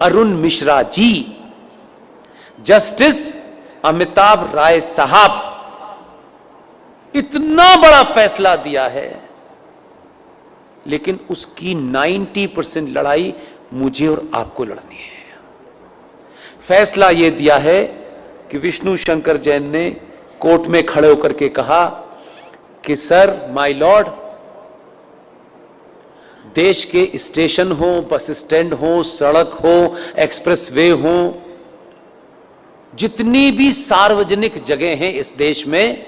Arun Mishra ji, justice Amitabh राय साहब, इतना बड़ा फैसला दिया है, लेकिन उसकी 90% लड़ाई मुझे और आपको लड़नी है। फैसला यह दिया है कि विष्णु शंकर जैन ने कोर्ट में खड़े होकर के कहा कि सर, माय लॉर्ड, देश के स्टेशन हो, बस स्टैंड हो, सड़क हो, एक्सप्रेसवे हो, जितनी भी सार्वजनिक जगह हैं इस देश में,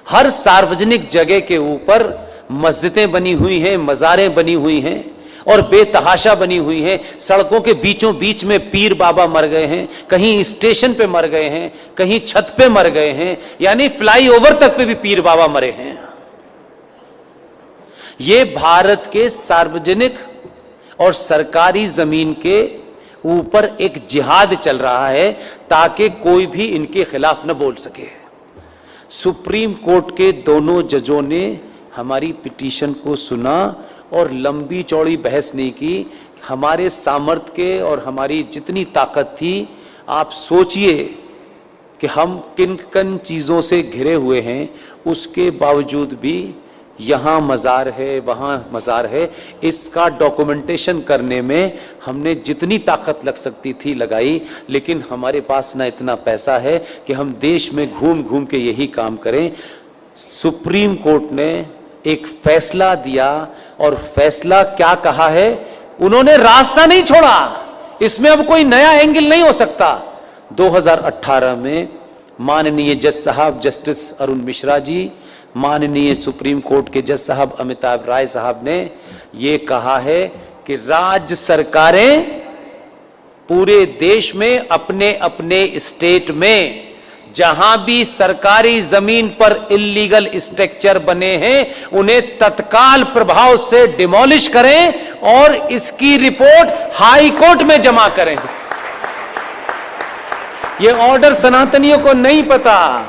हर सार्वजनिक जगह के ऊपर मस्जिदें बनी हुई हैं, मज़ारें बनी हुई हैं और बेतहाशा बनी हुई हैं। सड़कों के बीचों बीच में पीर बाबा मर गए हैं, कहीं स्टेशन पे मर गए हैं, कहीं छत पे मर गए हैं, यानी फ्लाईओवर तक पे भी पीर बाबा मरे हैं। ये भारत के सार्वजनिक और सरकारी जमीन के ऊपर एक जिहाद चल रहा है ताकि कोई भी इनके खिलाफ न बोल सके। सुप्रीम कोर्ट के दोनों जजों ने हमारी पिटीशन को सुना और लंबी चौड़ी बहस नहीं की। हमारे सामर्थ्य के और हमारी जितनी ताकत थी, आप सोचिए कि हम किन किन चीज़ों से घिरे हुए हैं, उसके बावजूद भी यहाँ मज़ार है, वहाँ मज़ार है, इसका डॉक्यूमेंटेशन करने में हमने जितनी ताकत लग सकती थी लगाई, लेकिन हमारे पास ना इतना पैसा है कि हम देश में घूम घूम के यही काम करें। सुप्रीम कोर्ट ने एक फैसला दिया और फैसला क्या कहा है, उन्होंने रास्ता नहीं छोड़ा, इसमें अब कोई नया एंगल नहीं हो सकता। 2018 में माननीय जज साहब जस्टिस अरुण मिश्रा जी, माननीय सुप्रीम कोर्ट के जज साहब अमिताभ राय साहब ने ये कहा है कि राज्य सरकारें पूरे देश में अपने अपने स्टेट में जहां भी सरकारी जमीन पर इल्लीगल स्ट्रक्चर बने हैं, उन्हें तत्काल प्रभाव से डिमोलिश करें और इसकी रिपोर्ट हाई कोर्ट में जमा करें। ये ऑर्डर सनातनियों को नहीं पता,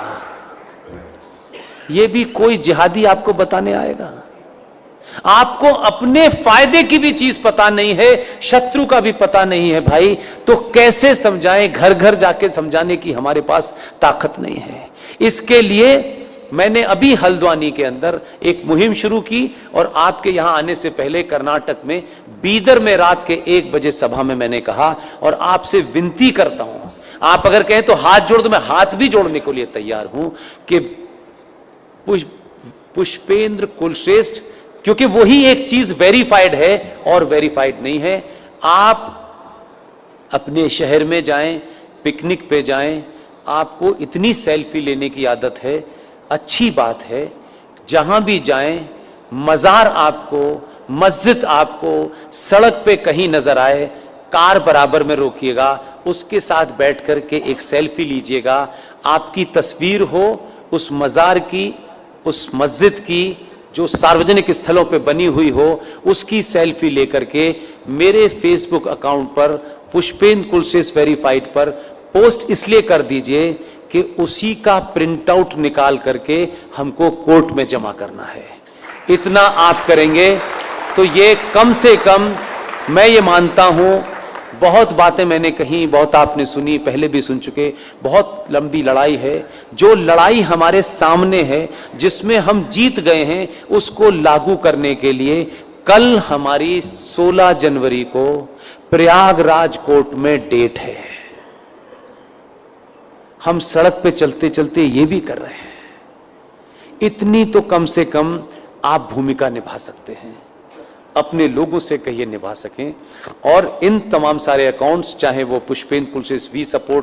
ये भी कोई जिहादी आपको बताने आएगा। आपको अपने फायदे की भी चीज पता नहीं है, शत्रु का भी पता नहीं है भाई, तो कैसे समझाएं? घर घर जाके समझाने की हमारे पास ताकत नहीं है। इसके लिए मैंने अभी हल्द्वानी के अंदर एक मुहिम शुरू की और आपके यहां आने से पहले कर्नाटक में बीदर में रात के 1 बजे सभा में मैंने कहा, और आपसे विनती करता हूं, आप अगर कहें तो हाथ जोड़ दो, मैं हाथ भी जोड़ने के लिए तैयार हूं कि पुष्पेंद्र कुलश्रेष्ठ, क्योंकि वही एक चीज वेरीफाइड है और वेरीफाइड नहीं है। आप अपने शहर में जाएं, पिकनिक पे जाएं, आपको इतनी सेल्फी लेने की आदत है, अच्छी बात है। जहां भी जाएं, मज़ार आपको, मस्जिद आपको सड़क पे कहीं नजर आए, कार बराबर में रोकिएगा, उसके साथ बैठ कर के एक सेल्फी लीजिएगा। आपकी तस्वीर हो उस मज़ार की, उस मस्जिद की जो सार्वजनिक स्थलों पे बनी हुई हो, उसकी सेल्फी लेकर के मेरे फेसबुक अकाउंट पर पुष्पेंद्र कुलश्रेष्ठ वेरीफाइड पर पोस्ट इसलिए कर दीजिए कि उसी का प्रिंट आउट निकाल करके हमको कोर्ट में जमा करना है। इतना आप करेंगे तो ये कम से कम, मैं ये मानता हूं, बहुत बातें मैंने कही, बहुत आपने सुनी, पहले भी सुन चुके, बहुत लंबी लड़ाई है। जो लड़ाई हमारे सामने है, जिसमें हम जीत गए हैं, उसको लागू करने के लिए कल हमारी 16 जनवरी को प्रयागराज कोर्ट में डेट है। हम सड़क पे चलते चलते ये भी कर रहे हैं। इतनी तो कम से कम आप भूमिका निभा सकते हैं, अपने लोगों से कहिए निभा सकें। और इन तमाम सारे अकाउंट्स, चाहे वो पुष्पेंद्र कुलश्रेष्ठ वी सपोर्ट